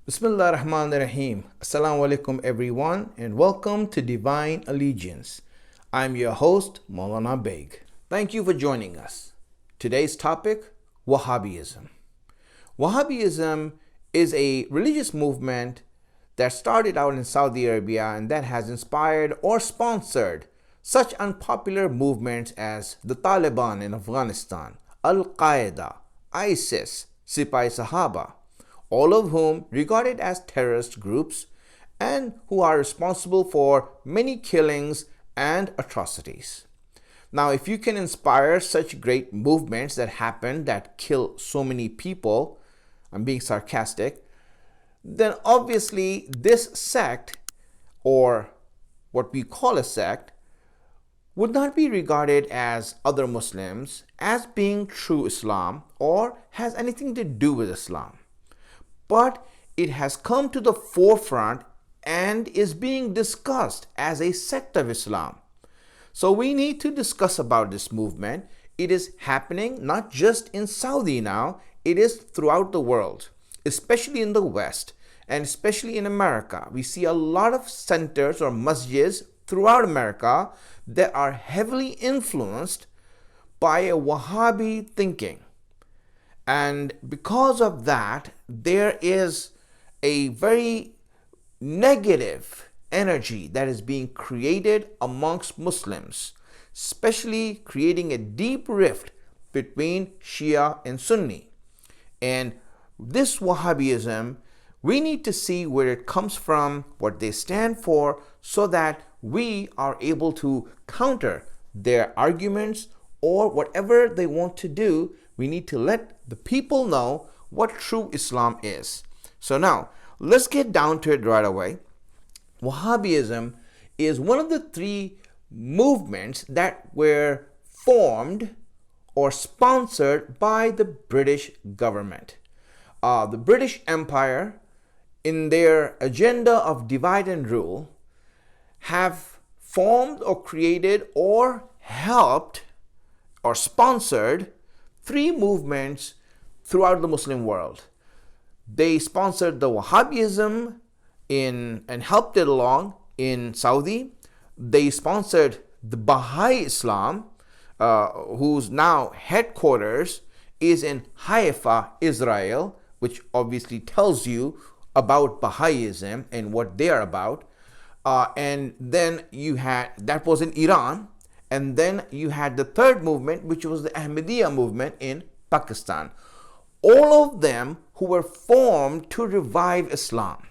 Bismillah ar-Rahman ar-Rahim. Assalamu alaikum everyone and welcome to Divine Allegiance. I'm your host, Maulana Baig. Thank you for joining us. Today's topic, Wahhabism. Wahhabism is a religious movement that started out in Saudi Arabia and that has inspired or sponsored such unpopular movements as the Taliban in Afghanistan, Al-Qaeda, ISIS, Sipai Sahaba, all of whom regarded as terrorist groups and who are responsible for many killings and atrocities. Now, if you can inspire such great movements that happen that kill so many people, I'm being sarcastic, then obviously this sect, or what we call a sect, would not be regarded as other Muslims as being true Islam or has anything to do with Islam. But it has come to the forefront and is being discussed as a sect of Islam. So we need to discuss about this movement. It is happening not just in Saudi now, it is throughout the world, especially in the West and especially in America. We see a lot of centers or masjids throughout America that are heavily influenced by a Wahhabi thinking. And because of that, there is a very negative energy that is being created amongst Muslims, especially creating a deep rift between Shia and Sunni. And this Wahhabism, we need to see where it comes from, what they stand for, so that we are able to counter their arguments or whatever they want to do. We need to let the people know what true Islam is. So now, let's get down to it right away. Wahhabism is one of the three movements that were formed or sponsored by the British government. The British Empire, in their agenda of divide and rule, have formed or created or helped or sponsored three movements throughout the Muslim world. They sponsored the Wahhabism and helped it along in Saudi. They sponsored the Baha'i Islam, whose now headquarters is in Haifa, Israel, which obviously tells you about Baha'ism and what they are about. And then you had, that was in Iran. And then you had the third movement, which was the Ahmadiyya movement in Pakistan. All of them who were formed to revive Islam.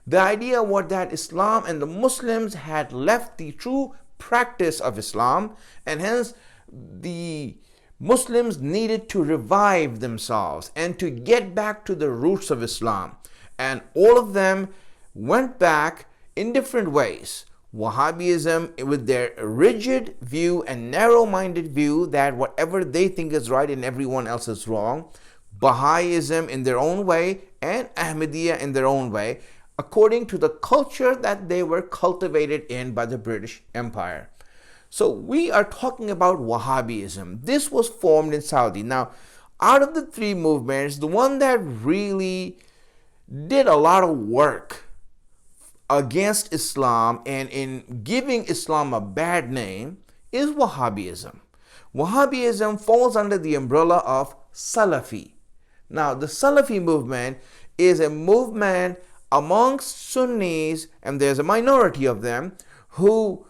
The idea was that Islam and the Muslims had left the true practice of Islam, and hence the Muslims needed to revive themselves and to get back to the roots of Islam. And all of them went back in different ways. Wahhabism, with their rigid view and narrow-minded view that whatever they think is right and everyone else is wrong. Baha'ism in their own way, and Ahmadiyya in their own way, according to the culture that they were cultivated in by the British Empire. So we are talking about Wahhabism. This was formed in Saudi. Now, out of the three movements, the one that really did a lot of work against Islam and in giving Islam a bad name is Wahhabism. Wahhabism falls under the umbrella of Salafi. Now, the Salafi movement is a movement amongst Sunnis, and there's a minority of them, who,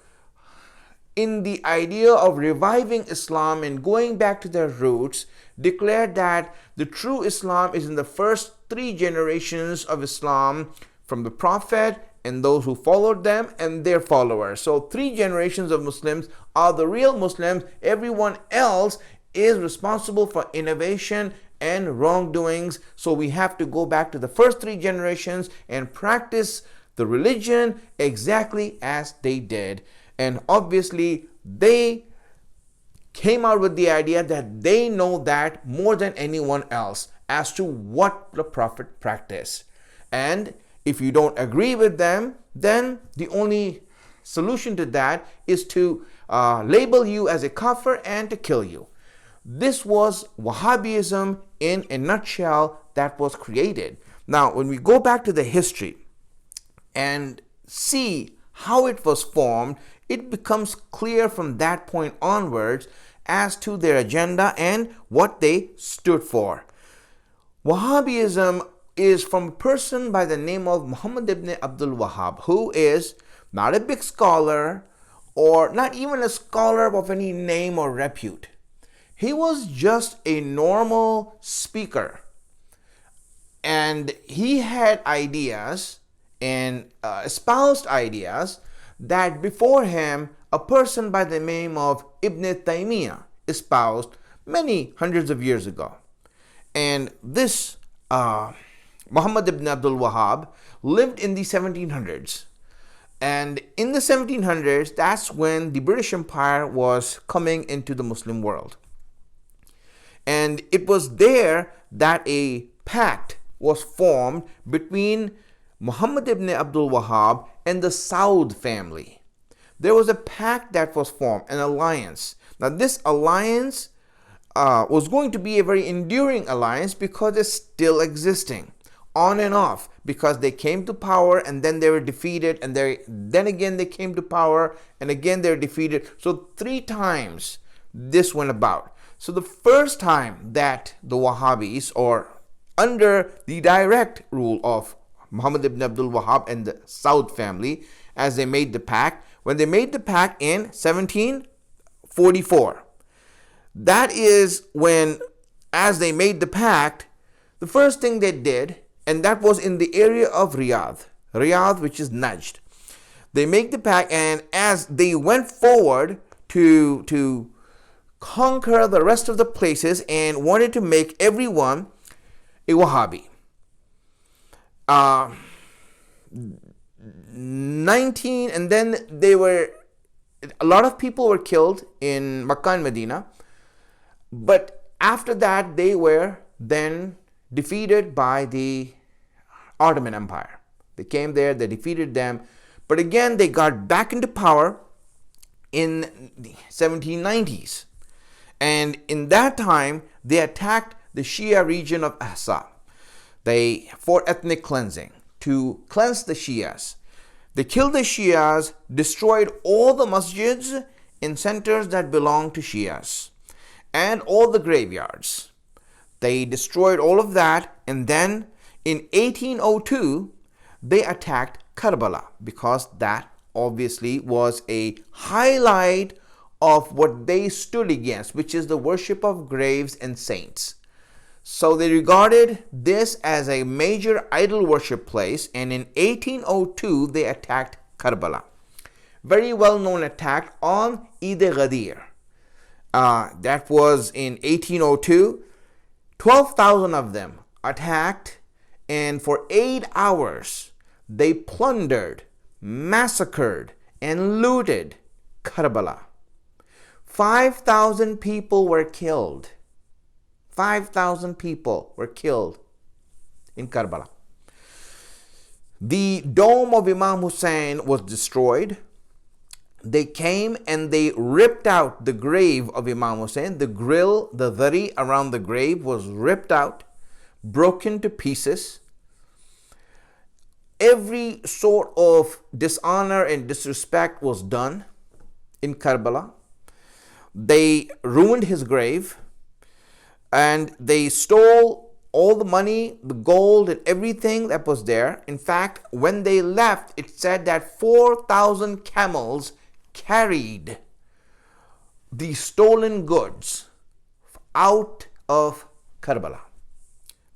in the idea of reviving Islam and going back to their roots, declared that the true Islam is in the first three generations of Islam, from the Prophet and those who followed them and their followers. So three generations of Muslims are the real Muslims. Everyone else is responsible for innovation and wrongdoings. So we have to go back to the first three generations and practice the religion exactly as they did. And obviously they came out with the idea that they know that more than anyone else as to what the Prophet practiced. And if you don't agree with them, then the only solution to that is to label you as a kafir and to kill you. This was Wahhabism in a nutshell that was created. Now, when we go back to the history and see how it was formed, it becomes clear from that point onwards as to their agenda and what they stood for. Wahhabism is from a person by the name of Muhammad ibn Abdul Wahhab, who is not a big scholar or not even a scholar of any name or repute. He was just a normal speaker, and he had ideas and espoused ideas that before him a person by the name of Ibn Taymiyyah espoused many hundreds of years ago. And this Muhammad ibn Abdul Wahhab lived in the 1700s. And in the 1700s, that's when the British Empire was coming into the Muslim world. And it was there that a pact was formed between Muhammad ibn Abdul Wahhab and the Saud family. There was a pact that was formed, an alliance. Now this alliance was going to be a very enduring alliance because it's still existing, on and off, because they came to power and then they were defeated, and then again they came to power and again they were defeated. So 3 times this went about. So the first time that the Wahhabis, or under the direct rule of Muhammad ibn Abdul Wahhab and the Saud family, as they made the pact, when they made the pact in 1744, that is when, as they made the pact, the first thing they did, and that was in the area of Riyadh, which is Najd. They make the pact, and as they went forward to conquer the rest of the places and wanted to make everyone a Wahhabi. 19, and then a lot of people were killed in Makkah and Medina, but after that they were then defeated by the Ottoman Empire. They came there, they defeated them, but again they got back into power in the 1790s. And in that time, they attacked the Shia region of Ahsa. For ethnic cleansing, to cleanse the Shias. They killed the Shias, destroyed all the masjids in centers that belonged to Shias, and all the graveyards. They destroyed all of that, and then in 1802, they attacked Karbala, because that obviously was a highlight of what they stood against, which is the worship of graves and saints. So they regarded this as a major idol worship place, and in 1802 they attacked Karbala. Very well known attack on Eid Ghadir. That was in 1802. 12,000 of them attacked, and for 8 hours they plundered, massacred, and looted Karbala. 5,000 people were killed. 5,000 people were killed in Karbala. The dome of Imam Hussein was destroyed. They came and they ripped out the grave of Imam Hussein. The grill, the dhari around the grave was ripped out, broken to pieces. Every sort of dishonor and disrespect was done in Karbala. They ruined his grave, and they stole all the money, the gold, and everything that was there. In fact, when they left, it said that 4,000 camels carried the stolen goods out of Karbala.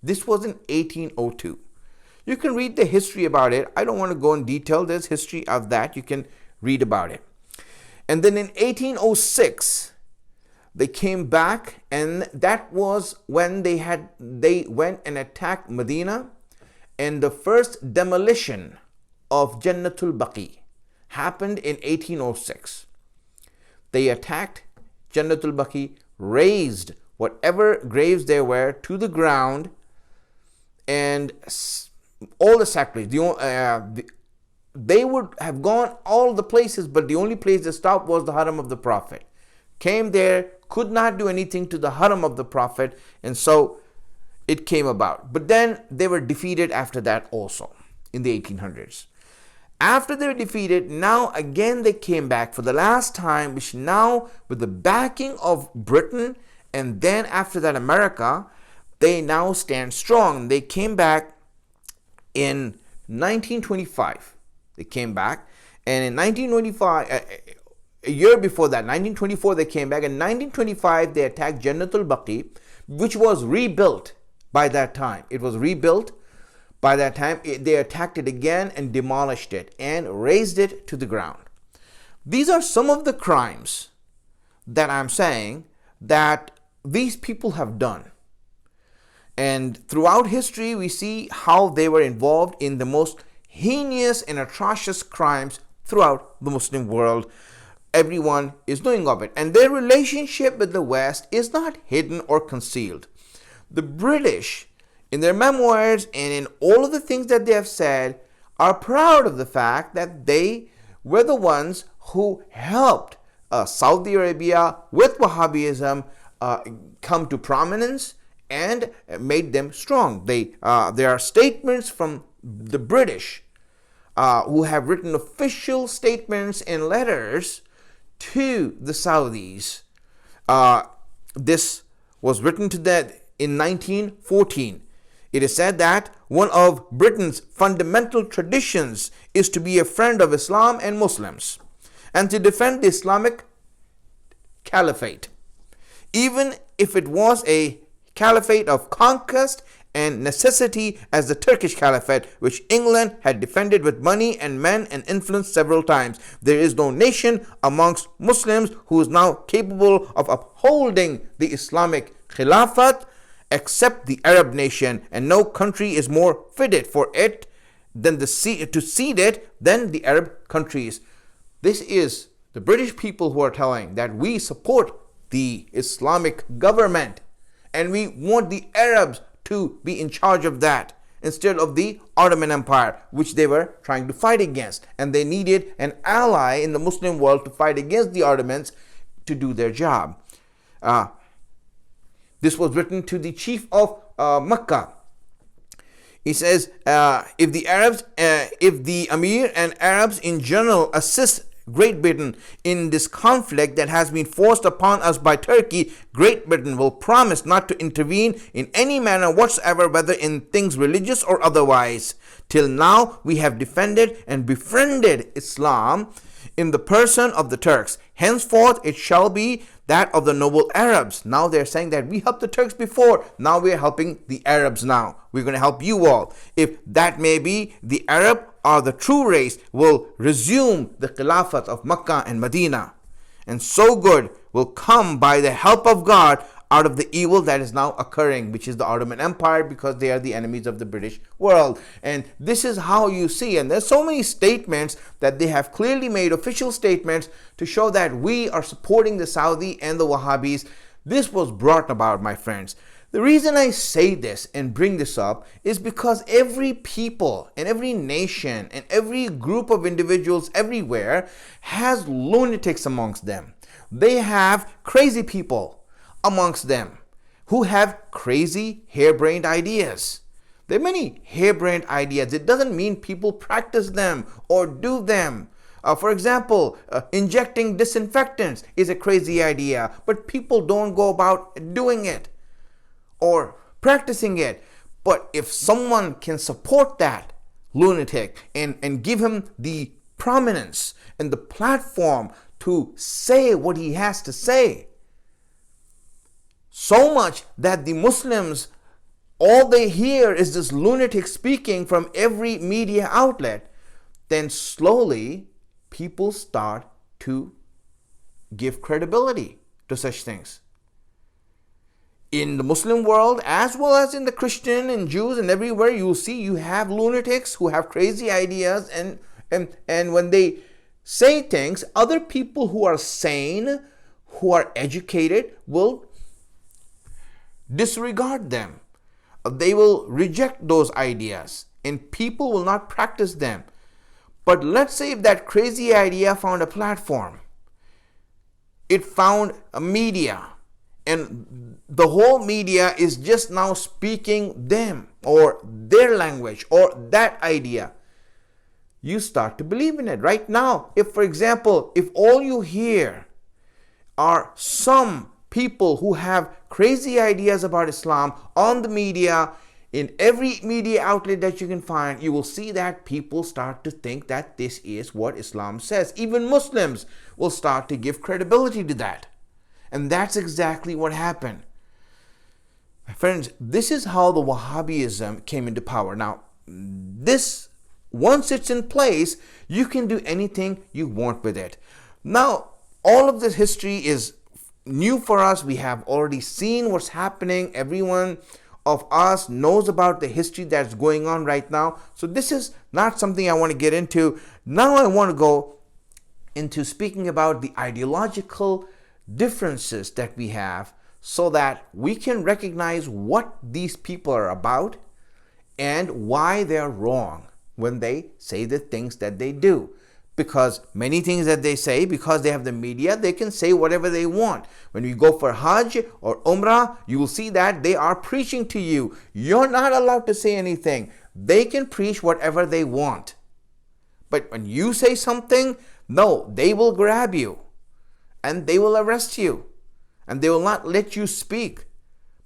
This was in 1802. You can read the history about it. I don't want to go in detail. There's history of that. You can read about it. And then in 1806, they came back, and that was when they went and attacked Medina, and the first demolition of Jannatul Baqi happened in 1806. They attacked Jannatul Baqi, razed whatever graves there were to the ground, and all the sacrilege. They would have gone all the places, but the only place they stopped was the Haram of the Prophet. Came there, could not do anything to the Haram of the Prophet, and so it came about. But then they were defeated after that also in the 1800s. After they were defeated, now again they came back for the last time, which now with the backing of Britain and then after that America, they now stand strong. They came back in 1925. They came back, and in 1925, a year before that, 1924, they came back. In 1925, they attacked Jannatul Baqi, which was rebuilt by that time. It was rebuilt by that time. They attacked it again and demolished it and razed it to the ground. These are some of the crimes that I'm saying that these people have done. And throughout history, we see how they were involved in the most heinous and atrocious crimes throughout the Muslim world. Everyone is knowing of it. And their relationship with the West is not hidden or concealed. The British, in their memoirs and in all of the things that they have said, are proud of the fact that they were the ones who helped Saudi Arabia with Wahhabism come to prominence and made them strong. There are statements from the British who have written official statements and letters to the Saudis. This was written to them in 1914. It is said that one of Britain's fundamental traditions is to be a friend of Islam and Muslims and to defend the Islamic caliphate, even if it was a caliphate of conquest and necessity as the Turkish Caliphate, which England had defended with money and men and influence several times. There is no nation amongst Muslims who is now capable of upholding the Islamic Khilafat except the Arab nation, and no country is more fitted for it than to seed it than the Arab countries. This is the British people who are telling that we support the Islamic government and we want the Arabs to be in charge of that instead of the Ottoman Empire, which they were trying to fight against. And they needed an ally in the Muslim world to fight against the Ottomans to do their job. This was written to the chief of Mecca. He says, if the Amir and Arabs in general assist Great Britain in this conflict that has been forced upon us by Turkey, Great Britain will promise not to intervene in any manner whatsoever, whether in things religious or otherwise. Till now, we have defended and befriended Islam in the person of the Turks. Henceforth, it shall be that of the noble Arabs. Now they're saying that we helped the Turks before. Now we're helping the Arabs now. We're going to help you all. If that may be, the Arab or the true race will resume the Khilafat of Mecca and Medina. And so good will come by the help of God out of the evil that is now occurring, which is the Ottoman Empire, because they are the enemies of the British world. And this is how you see, and there's so many statements that they have clearly made, official statements, to show that we are supporting the Saudi and the Wahhabis. This was brought about, my friends. The reason I say this and bring this up is because every people and every nation and every group of individuals everywhere has lunatics amongst them. They have crazy people amongst them who have crazy harebrained ideas. There are many harebrained ideas. It doesn't mean people practice them or do them. For example, injecting disinfectants is a crazy idea, but people don't go about doing it or practicing it. But if someone can support that lunatic and give him the prominence and the platform to say what he has to say, so much that the Muslims, all they hear is this lunatic speaking from every media outlet, then slowly people start to give credibility to such things. In the Muslim world, as well as in the Christian and Jews and everywhere, you see you have lunatics who have crazy ideas, and when they say things, other people who are sane, who are educated, will disregard them. They will reject those ideas and people will not practice them. But let's say if that crazy idea found a platform, it found a media, and the whole media is just now speaking them or their language or that idea, you start to believe in it. Right now, if for example, if all you hear are some people who have crazy ideas about Islam on the media, in every media outlet that you can find, you will see that people start to think that this is what Islam says. Even Muslims will start to give credibility to that. And that's exactly what happened. My friends, this is how the Wahhabism came into power. Now, this, once it's in place, you can do anything you want with it. Now, all of this history is new for us. We have already seen what's happening. Everyone of us knows about the history that's going on right now. So this is not something I want to get into. Now I want to go into speaking about the ideological differences that we have so that we can recognize what these people are about and why they're wrong when they say the things that they do. Because many things that they say, because they have the media, they can say whatever they want. When you go for Hajj or Umrah, you will see that they are preaching to you. You're not allowed to say anything. They can preach whatever they want. But when you say something, no, they will grab you and they will arrest you and they will not let you speak.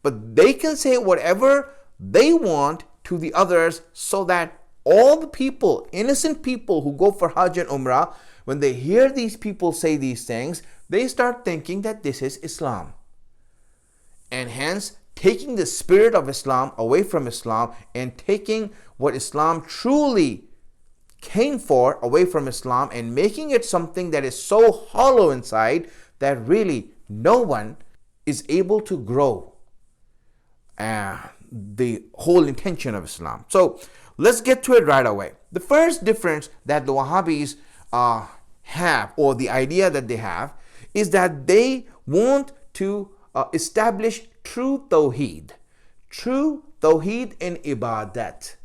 But they can say whatever they want to the others so that all the people, innocent people who go for Hajj and Umrah, when they hear these people say these things, they start thinking that this is Islam. And hence, taking the spirit of Islam away from Islam and taking what Islam truly came for away from Islam and making it something that is so hollow inside that really no one is able to grow the whole intention of Islam. So let's get to it right away. The first difference that the Wahhabis have, or the idea that they have, is that they want to establish true Tawheed. True Tawheed in Ibadat.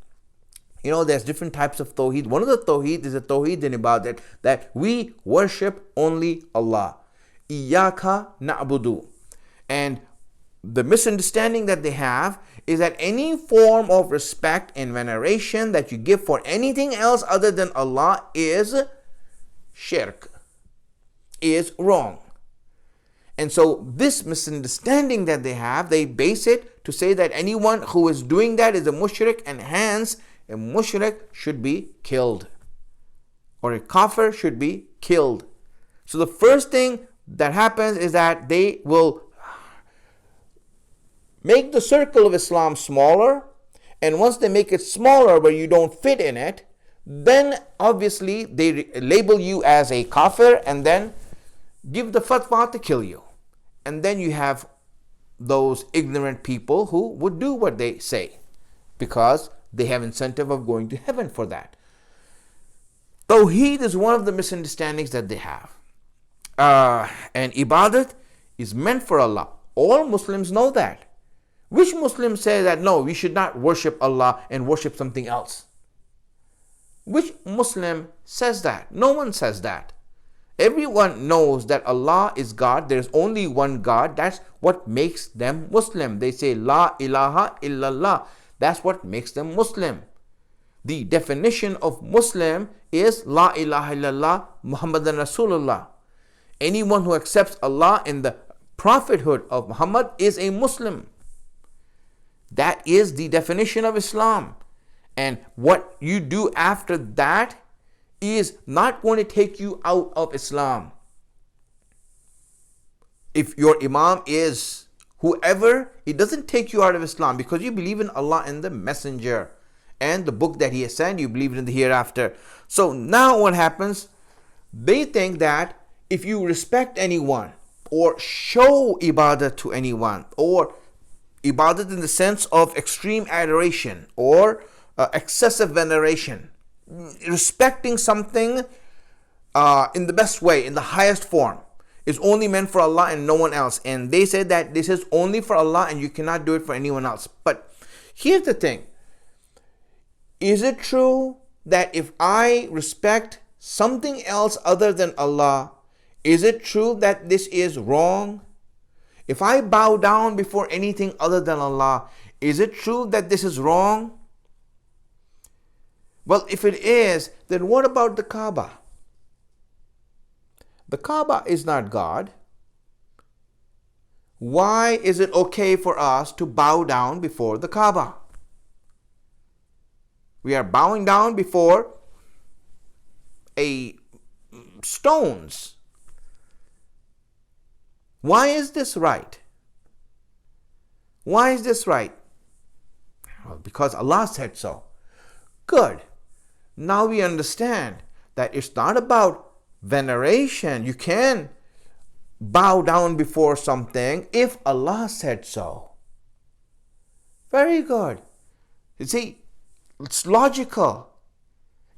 You know, there's different types of Tawheed. One of the Tawheed is a Tawheed in Ibadat, that we worship only Allah. Iyaka na'budu. And the misunderstanding that they have is that any form of respect and veneration that you give for anything else other than Allah is shirk, is wrong. And so this misunderstanding that they have, they base it to say that anyone who is doing that is a mushrik, and hence a mushrik should be killed, or a kafir should be killed. So the first thing that happens is that they will make the circle of Islam smaller, and once they make it smaller where you don't fit in it, then obviously they label you as a kafir and then give the fatwa to kill you. And then you have those ignorant people who would do what they say because they have incentive of going to heaven for that. Tawheed is one of the misunderstandings that they have. And Ibadat is meant for Allah. All Muslims know that. Which Muslims say that no, we should not worship Allah and worship something else? Which Muslim says that? No one says that. Everyone knows that Allah is God. There's only one God. That's what makes them Muslim. They say La ilaha illallah. That's what makes them Muslim. The definition of Muslim is La ilaha illallah Muhammadan Rasulullah. Anyone who accepts Allah and the prophethood of Muhammad is a Muslim. That is the definition of Islam. And what you do after that is not going to take you out of Islam. If your Imam is whoever, it doesn't take you out of Islam because you believe in Allah and the Messenger and the book that He has sent. You believe in the hereafter. So now what happens? They think that if you respect anyone or show ibadah to anyone, or ibadat in the sense of extreme adoration or excessive veneration, respecting something in the best way, in the highest form, is only meant for Allah and no one else. And they say that this is only for Allah and you cannot do it for anyone else. But here's the thing. Is it true that if I respect something else other than Allah, is it true that this is wrong? If I bow down before anything other than Allah, is it true that this is wrong? Well, if it is, then what about the Kaaba? The Kaaba is not God. Why is it okay for us to bow down before the Kaaba? We are bowing down before stones. Why is this right? Why is this right? Well, because Allah said so. Good. Now we understand that it's not about veneration. You can bow down before something if Allah said so. Very good. You see, it's logical.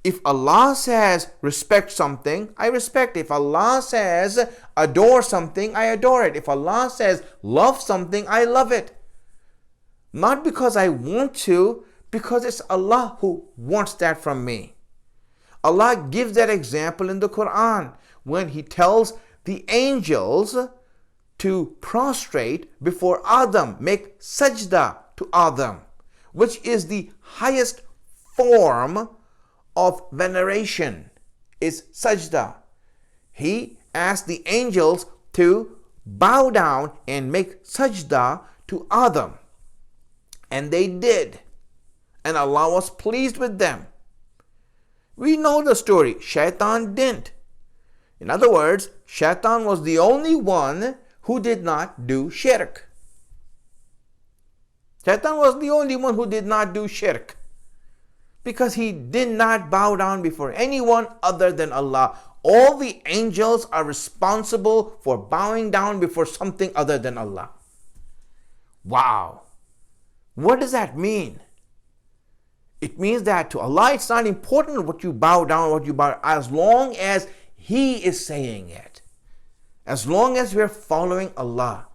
If Allah says respect something, I respect it. If Allah says adore something, I adore it. If Allah says love something, I love it. Not because I want to, because it's Allah who wants that from me. Allah gives that example in the Quran when He tells the angels to prostrate before Adam, make sajda to Adam, which is the highest form of veneration, is sajda. He asked the angels to bow down and make sajda to Adam, and they did, and Allah was pleased with them. We know the story. Shaitan didn't. In other words, Shaitan was the only one who did not do shirk. Shaitan was the only one who did not do shirk, because he did not bow down before anyone other than Allah. All the angels are responsible for bowing down before something other than Allah. Wow. What does that mean? It means that to Allah it's not important what you bow down, what you bow, as long as He is saying it. As long as we're following Allah.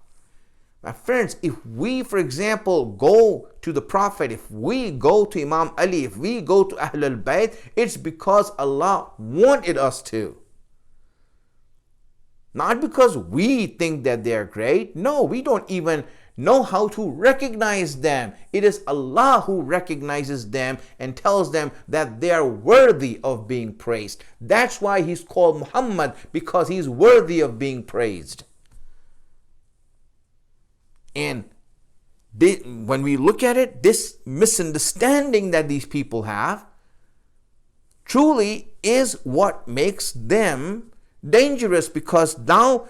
My friends, if we, for example, go to the Prophet, if we go to Imam Ali, if we go to Ahlul Bayt, it's because Allah wanted us to. Not because we think that they're great. No, we don't even know how to recognize them. It is Allah who recognizes them and tells them that they are worthy of being praised. That's why He's called Muhammad, because He's worthy of being praised. And when we look at it, this misunderstanding that these people have truly is what makes them dangerous, because now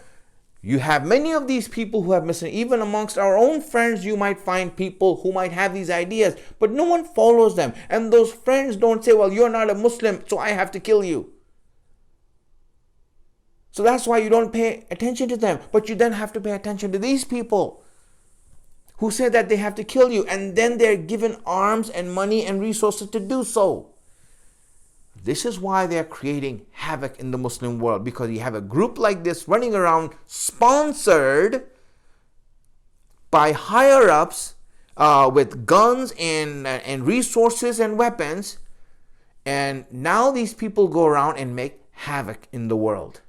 you have many of these people who have misunderstood. Even amongst our own friends, you might find people who might have these ideas, but no one follows them. And those friends don't say, well, you're not a Muslim, so I have to kill you. So that's why you don't pay attention to them. But you then have to pay attention to these people who say that they have to kill you, and then they're given arms and money and resources to do so. This is why they're creating havoc in the Muslim world, because you have a group like this running around sponsored by higher-ups with guns and resources and weapons, and now these people go around and make havoc in the world.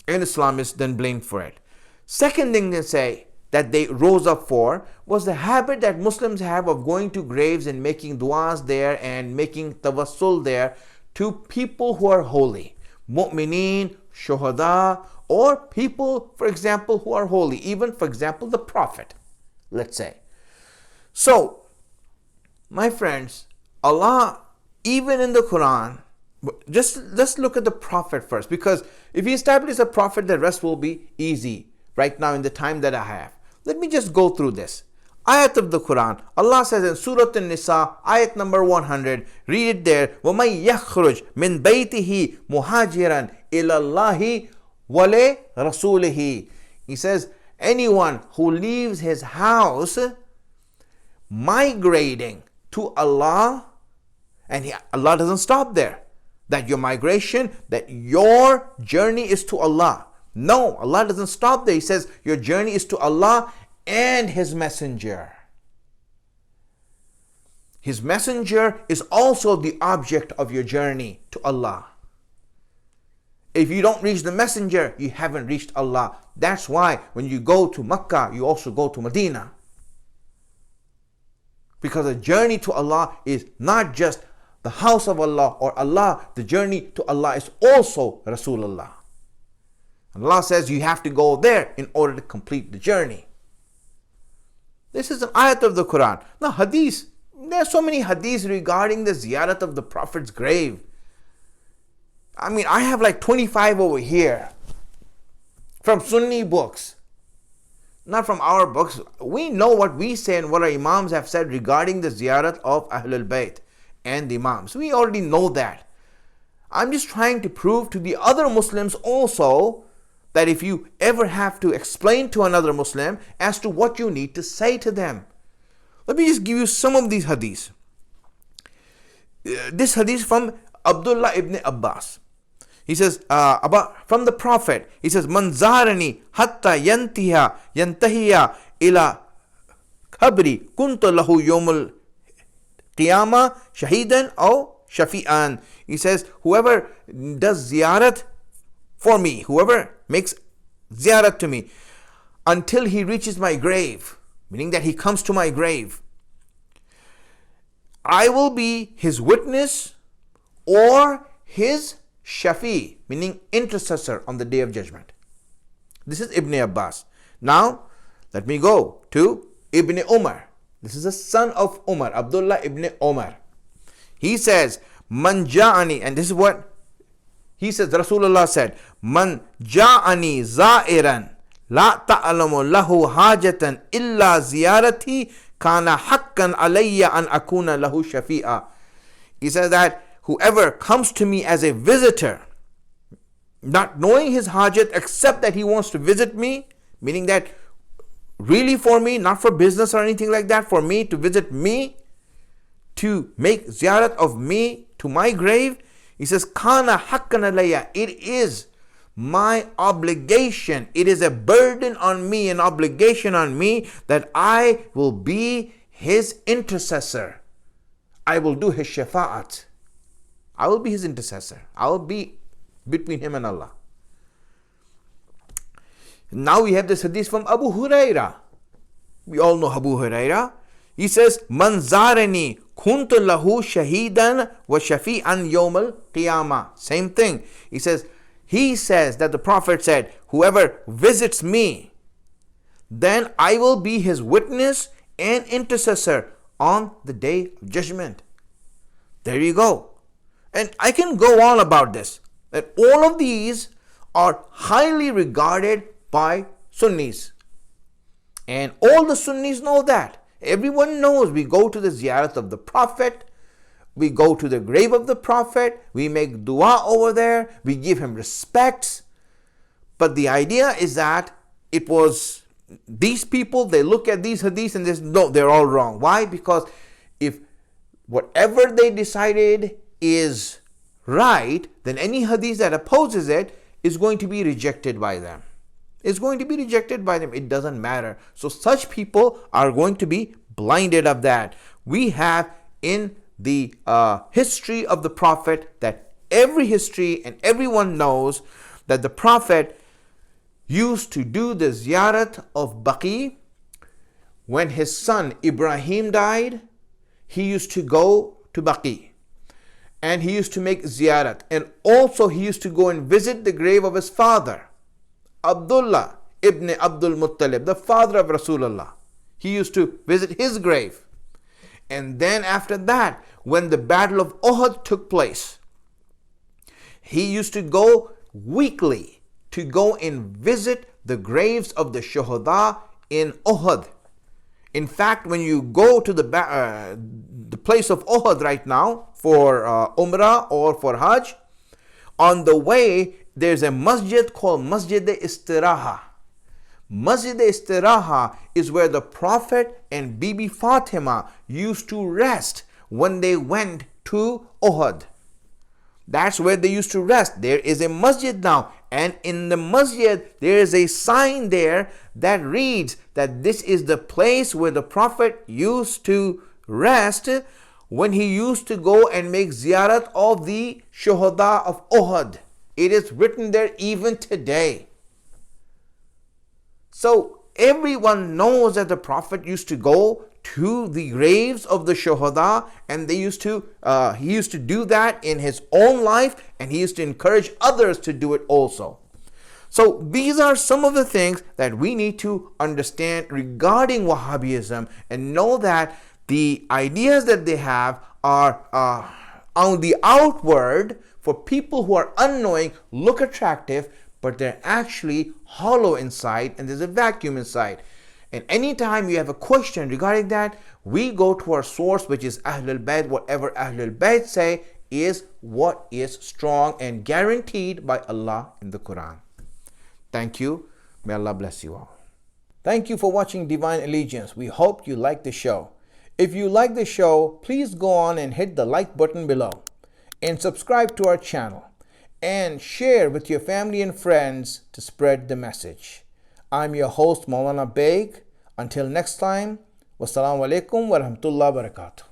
And Islam is then blamed for it. Second thing they say that they rose up for was the habit that Muslims have of going to graves and making du'as there and making tawassul there to people who are holy. Mu'mineen, shuhada, or people, for example, who are holy. Even, for example, the Prophet, let's say. So, my friends, Allah, even in the Quran, let's look at the Prophet first, because if He establishes a Prophet, the rest will be easy right now in the time that I have. Let me just go through this. Ayat of the Quran. Allah says in Surah An-Nisa, ayat number 100, read it there. وَمَنْ يَخْرُجْ مِنْ بَيْتِهِ مُهَاجِرًا إِلَى اللَّهِ وَلِرَسُولِهِ. He says, anyone who leaves his house migrating to Allah, and Allah doesn't stop there. That your migration, that your journey is to Allah. No, Allah doesn't stop there. He says your journey is to Allah and His Messenger. His Messenger is also the object of your journey to Allah. If you don't reach the messenger, you haven't reached Allah. That's why when you go to Makkah, you also go to Medina. Because the journey to Allah is not just the house of Allah or Allah. The journey to Allah is also Rasulullah. Allah says you have to go there in order to complete the journey. This is an ayat of the Quran. Now hadith, there are so many hadiths regarding the ziyarat of the Prophet's grave. I mean, I have like 25 over here from Sunni books. Not from our books. We know what we say and what our Imams have said regarding the ziyarat of Ahlul Bayt and the Imams. We already know that. I'm just trying to prove to the other Muslims also that if you ever have to explain to another Muslim as to what you need to say to them. Let me just give you some of these hadiths. This hadith from Abdullah ibn Abbas. He says, from the Prophet, he says, Man zarani hatta yantahiya ila khabri kuntu lahu yawmul qiyamah shahidan aw shafi'an. He says, whoever does ziyarat for me, whoever makes ziyarat to me until he reaches my grave, meaning that he comes to my grave, I will be his witness or his shafi, meaning intercessor on the day of judgment. This is Ibn Abbas. Now, let me go to Ibn Umar. This is the son of Umar, Abdullah ibn Umar. He says, Man ja'ani, and this is what he says, Rasulullah said, Man ja'ani za'iran la ta'alamu lahu hajatan illa ziyarati kana haqqan alayya an akuna lahu shafi'a. He says that whoever comes to me as a visitor, not knowing his hajat except that he wants to visit me, meaning that really for me, not for business or anything like that, for me to visit me, to make ziyarat of me to my grave, he says, Kana haqqan alayya, it is my obligation, it is a burden on me, an obligation on me that I will be his intercessor. I will do his shafa'at. I will be his intercessor. I will be between him and Allah. Now we have this hadith from Abu Huraira. We all know Abu Huraira. He says, Man zarani kuntu lahu shahidan wa shafi'an yawmal qiyamah. Same thing. He says that the Prophet said, whoever visits me, then I will be his witness and intercessor on the day of judgment. There you go. And I can go on about this, that all of these are highly regarded by Sunnis. And all the Sunnis know that. Everyone knows we go to the ziyarat of the Prophet, we go to the grave of the Prophet, we make dua over there, we give him respects. But the idea is that it was these people, they look at these hadiths and they say, no, they're all wrong. Why? Because if whatever they decided is right, then any hadith that opposes it is going to be rejected by them. It's going to be rejected by them. It doesn't matter. So such people are going to be blinded of that. We have in the history of the Prophet that every history and everyone knows that the Prophet used to do the ziyarat of Baqi. When his son Ibrahim died, he used to go to Baqi. And he used to make ziyarat. And also he used to go and visit the grave of his father, Abdullah ibn Abdul Muttalib, the father of Rasulullah. He used to visit his grave. And then after that, when the battle of Uhud took place, he used to go weekly to go and visit the graves of the shuhada in Uhud. In fact, when you go to the place of Uhud right now for Umrah or for Hajj, on the way there's a masjid called Masjid-e-Istiraha. Masjid-e-Istiraha is where the Prophet and Bibi Fatima used to rest when they went to Uhud. That's where they used to rest. There is a masjid now, and in the masjid there is a sign there that reads that this is the place where the Prophet used to rest when he used to go and make ziyarat of the shuhada of Uhud. It is written there even today. So everyone knows that the Prophet used to go to the graves of the Shuhada, and he used to do that in his own life, and he used to encourage others to do it also. So these are some of the things that we need to understand regarding Wahhabism, and know that the ideas that they have are on the outward, for people who are unknowing, look attractive, but they're actually hollow inside, and there's a vacuum inside. And anytime you have a question regarding that, we go to our source, which is Ahlul Bayt. Whatever Ahlul Bayt say is what is strong and guaranteed by Allah in the Quran. Thank you. May Allah bless you all. Thank you for watching Divine Allegiance. We hope you like the show. If you like the show, please go on and hit the like button below, and subscribe to our channel, and share with your family and friends to spread the message. I'm your host, Maulana Baig. Until next time, wassalamu alaikum wa rahmatullahi wa barakatuh.